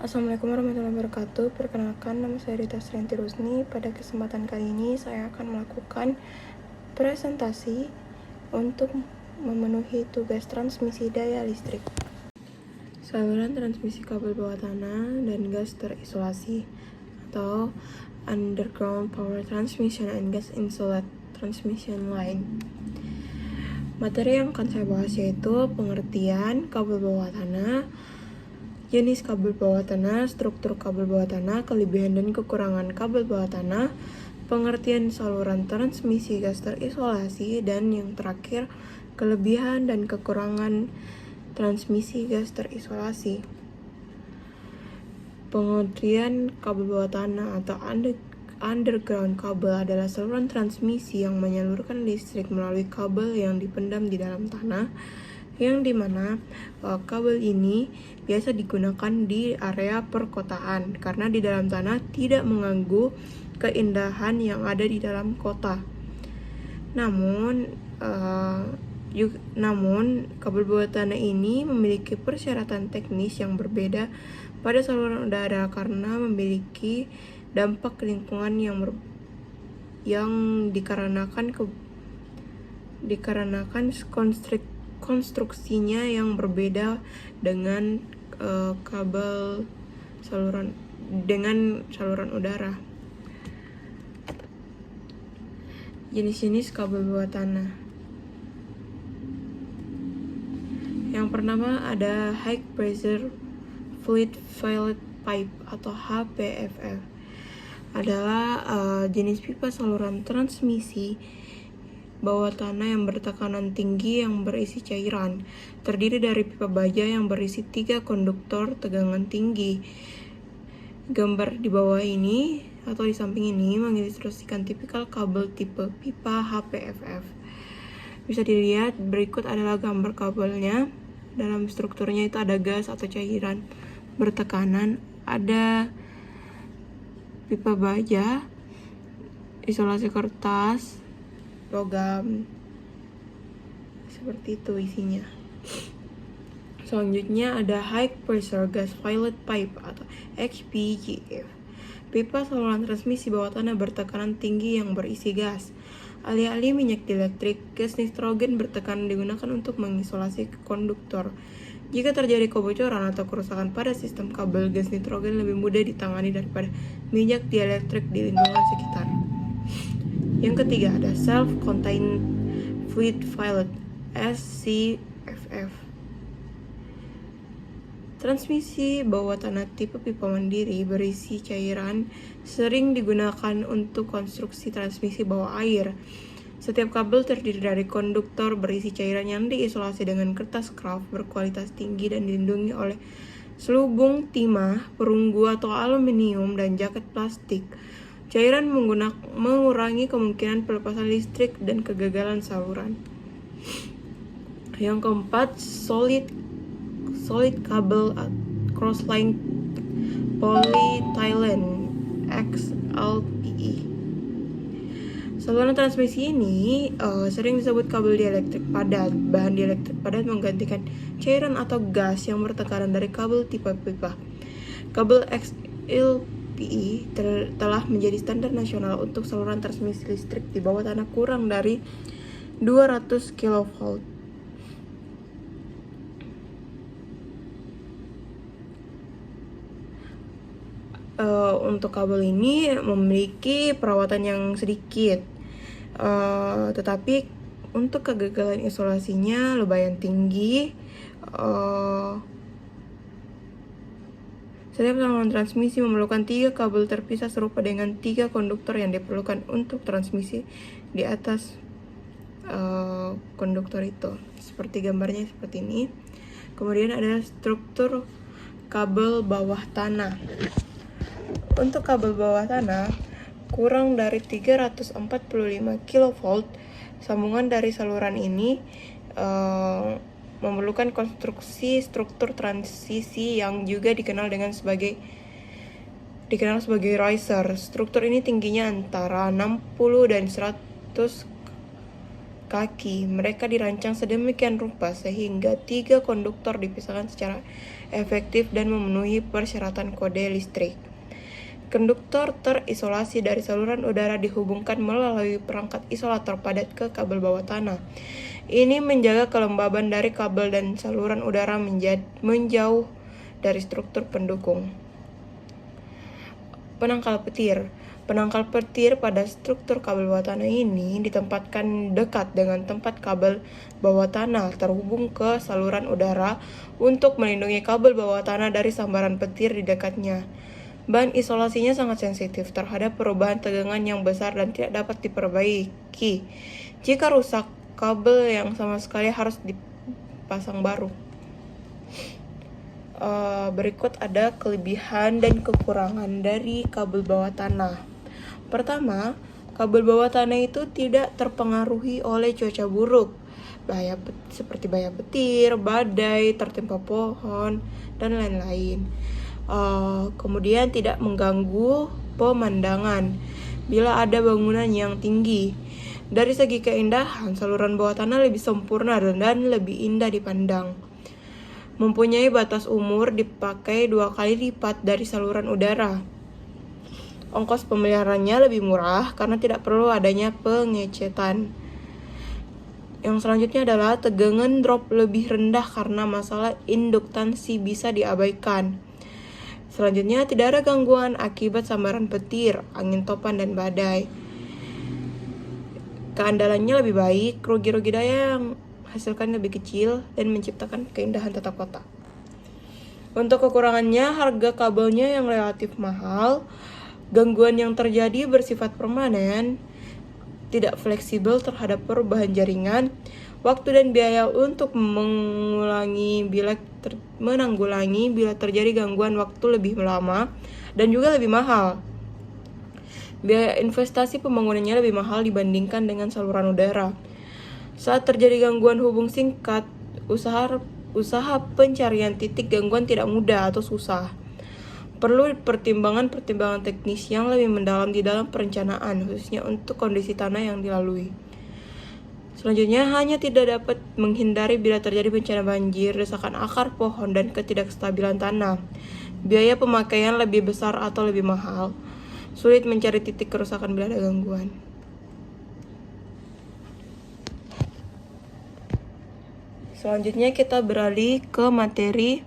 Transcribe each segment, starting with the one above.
Assalamualaikum warahmatullahi wabarakatuh. Perkenalkan, nama saya Rita Srianti Rusni. Pada kesempatan kali ini saya akan melakukan presentasi untuk memenuhi tugas transmisi daya listrik. Saluran transmisi kabel bawah tanah dan gas terisolasi atau Underground Power Transmission and Gas Insulated Transmission Line. Materi yang akan saya bahas yaitu pengertian kabel bawah tanah, jenis kabel bawah tanah, struktur kabel bawah tanah, kelebihan dan kekurangan kabel bawah tanah, pengertian saluran transmisi gas terisolasi, dan yang terakhir, kelebihan dan kekurangan transmisi gas terisolasi. Pengertian kabel bawah tanah atau underground kabel adalah saluran transmisi yang menyalurkan listrik melalui kabel yang dipendam di dalam tanah, yang dimana kabel ini biasa digunakan di area perkotaan karena di dalam tanah tidak mengganggu keindahan yang ada di dalam kota. Namun kabel bawah tanah ini memiliki persyaratan teknis yang berbeda pada saluran udara karena memiliki dampak lingkungan yang dikarenakan konstruksinya yang berbeda dengan kabel saluran udara. Jenis-jenis kabel bawah tanah. Yang pertama ada High Pressure Fluid Fillet Pipe atau HPFF. Adalah jenis pipa saluran transmisi bawah tanah yang bertekanan tinggi yang berisi cairan. Terdiri dari pipa baja yang berisi 3 konduktor tegangan tinggi. Gambar di bawah ini atau di samping ini mengilustrasikan tipikal kabel tipe pipa HPFF. Bisa dilihat berikut adalah gambar kabelnya. Dalam strukturnya itu ada gas atau cairan bertekanan, ada pipa baja, isolasi kertas, logam, seperti itu isinya. Selanjutnya ada High Pressure Gas Fillet Pipe atau HPGF. Pipa saluran transmisi bawah tanah bertekanan tinggi yang berisi gas. Alih-alih minyak dielektrik, gas nitrogen bertekanan digunakan untuk mengisolasi konduktor. Jika terjadi kebocoran atau kerusakan pada sistem kabel, gas nitrogen lebih mudah ditangani daripada minyak dielektrik di lingkungan sekitar. Yang ketiga ada Self-Contained Fluid Fillet SCFF. Transmisi bawah tanah tipe pipa mandiri berisi cairan sering digunakan untuk konstruksi transmisi bawah air. Setiap kabel terdiri dari konduktor berisi cairan yang diisolasi dengan kertas kraft berkualitas tinggi dan dilindungi oleh selubung timah, perunggu atau aluminium, dan jaket plastik. Cairan mengurangi kemungkinan pelepasan listrik dan kegagalan saluran. Yang keempat, solid kabel crossline polyethylene XLPE. Saluran transmisi ini sering disebut kabel dielektrik padat. Bahan dielektrik padat menggantikan cairan atau gas yang bertekanan dari kabel tipe pipa. Kabel XLPE telah menjadi standar nasional untuk saluran transmisi listrik di bawah tanah kurang dari 200 kV. Untuk kabel ini memiliki perawatan yang sedikit, tetapi untuk kegagalan isolasinya lumayan tinggi. Setiap saluran transmisi memerlukan 3 kabel terpisah serupa dengan 3 konduktor yang diperlukan untuk transmisi di atas konduktor itu. Seperti gambarnya seperti ini. Kemudian ada struktur kabel bawah tanah. Untuk kabel bawah tanah kurang dari 345 kV, sambungan dari saluran ini memerlukan konstruksi struktur transisi yang juga dikenal sebagai riser. Struktur ini tingginya antara 60 dan 100 kaki. Mereka dirancang sedemikian rupa sehingga 3 konduktor dipisahkan secara efektif dan memenuhi persyaratan kode listrik. Konduktor terisolasi dari saluran udara dihubungkan melalui perangkat isolator padat ke kabel bawah tanah. Ini menjaga kelembaban dari kabel dan saluran udara menjauh dari struktur pendukung. Penangkal petir. Penangkal petir pada struktur kabel bawah tanah ini ditempatkan dekat dengan tempat kabel bawah tanah terhubung ke saluran udara untuk melindungi kabel bawah tanah dari sambaran petir di dekatnya. Bahan isolasinya sangat sensitif terhadap perubahan tegangan yang besar dan tidak dapat diperbaiki. Jika rusak, kabel yang sama sekali harus dipasang baru. Berikut ada kelebihan dan kekurangan dari kabel bawah tanah. Pertama, kabel bawah tanah itu tidak terpengaruhi oleh cuaca buruk, seperti bahaya petir, badai, tertimpa pohon, dan lain-lain. Kemudian tidak mengganggu pemandangan bila ada bangunan yang tinggi. Dari segi keindahan, saluran bawah tanah lebih sempurna dan lebih indah dipandang. Mempunyai batas umur dipakai 2 kali lipat dari saluran udara. Ongkos pemeliharaannya lebih murah karena tidak perlu adanya pengecetan. Yang selanjutnya adalah tegangan drop lebih rendah karena masalah induktansi bisa diabaikan. Selanjutnya, tidak ada gangguan akibat sambaran petir, angin topan, dan badai. Keandalannya lebih baik, rugi-rugi daya yang hasilkan lebih kecil, dan menciptakan keindahan tata kota. Untuk kekurangannya, harga kabelnya yang relatif mahal, gangguan yang terjadi bersifat permanen, tidak fleksibel terhadap perubahan jaringan, waktu dan biaya untuk menanggulangi bila terjadi gangguan waktu lebih lama dan juga lebih mahal. Biaya investasi pembangunannya lebih mahal dibandingkan dengan saluran udara. Saat terjadi gangguan hubung singkat, usaha pencarian titik gangguan tidak mudah atau susah. Perlu pertimbangan teknis yang lebih mendalam di dalam perencanaan, khususnya untuk kondisi tanah yang dilalui. Selanjutnya, hanya tidak dapat menghindari bila terjadi bencana banjir, desakan akar pohon, dan ketidakstabilan tanah. Biaya pemakaian lebih besar atau lebih mahal. Sulit mencari titik kerusakan bila ada gangguan. Selanjutnya kita beralih ke materi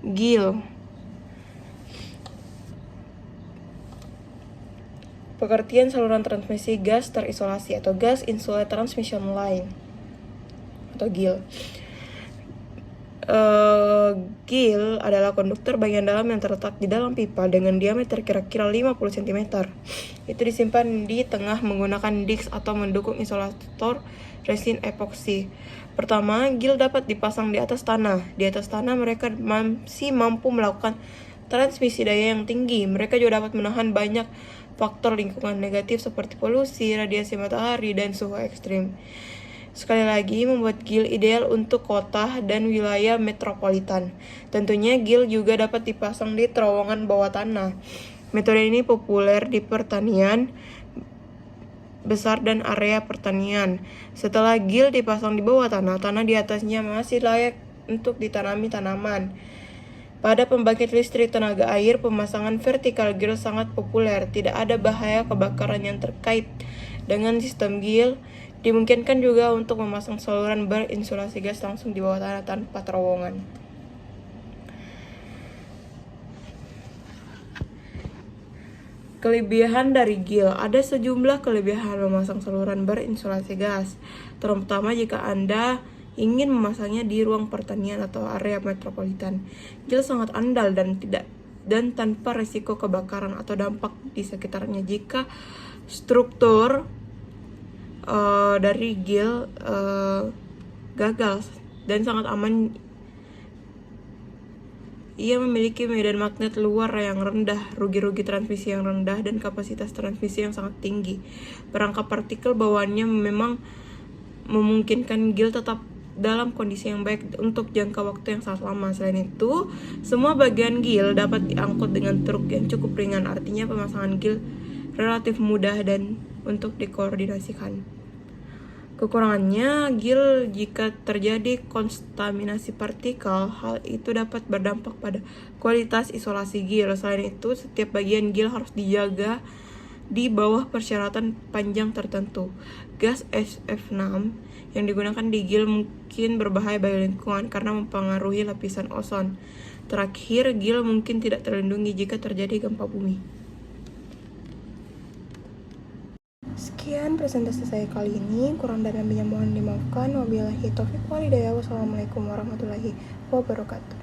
GIL. Pengertian saluran transmisi gas terisolasi atau Gas Insulated Transmission Line atau GIL. GIL adalah konduktor bagian dalam yang terletak di dalam pipa dengan diameter kira-kira 50 cm. Itu disimpan di tengah menggunakan disk atau mendukung isolator resin epoksi. Pertama, GIL dapat dipasang di atas tanah. Di atas tanah mereka masih mampu melakukan transmisi daya yang tinggi. Mereka juga dapat menahan banyak faktor lingkungan negatif seperti polusi, radiasi matahari, dan suhu ekstrim. Sekali lagi, membuat GIL ideal untuk kota dan wilayah metropolitan. Tentunya GIL juga dapat dipasang di terowongan bawah tanah. Metode ini populer di pertanian besar dan area pertanian. Setelah GIL dipasang di bawah tanah, tanah di atasnya masih layak untuk ditanami tanaman. Pada pembangkit listrik tenaga air, pemasangan vertikal GIL sangat populer. Tidak ada bahaya kebakaran yang terkait dengan sistem GIL. Dimungkinkan juga untuk memasang saluran berinsulasi gas langsung di bawah tanah tanpa terowongan. Kelebihan dari GIL. Ada sejumlah kelebihan memasang saluran berinsulasi gas, terutama jika Anda ingin memasangnya di ruang pertanian atau area metropolitan. GIL sangat andal dan tanpa risiko kebakaran atau dampak di sekitarnya jika struktur dari GIL gagal, dan sangat aman. Ia memiliki medan magnet luar yang rendah, rugi-rugi transmisi yang rendah, dan kapasitas transmisi yang sangat tinggi. Perangkap partikel bawaannya memang memungkinkan GIL tetap dalam kondisi yang baik untuk jangka waktu yang sangat lama. Selain itu, semua bagian GIL dapat diangkut dengan truk yang cukup ringan. Artinya pemasangan GIL relatif mudah dan untuk dikoordinasikan. Kekurangannya, gil jika terjadi kontaminasi partikel, hal itu dapat berdampak pada kualitas isolasi gil. Selain itu, setiap bagian gil harus dijaga di bawah persyaratan panjang tertentu. Gas SF6 yang digunakan di gil mungkin berbahaya bagi lingkungan karena mempengaruhi lapisan ozon. Terakhir, gil mungkin tidak terlindungi jika terjadi gempa bumi. Sekian presentasi saya kali ini, kurang dan lebihnya mohon dimaafkan. Wabillahi taufiq walhidayah. Wassalamualaikum warahmatullahi wabarakatuh.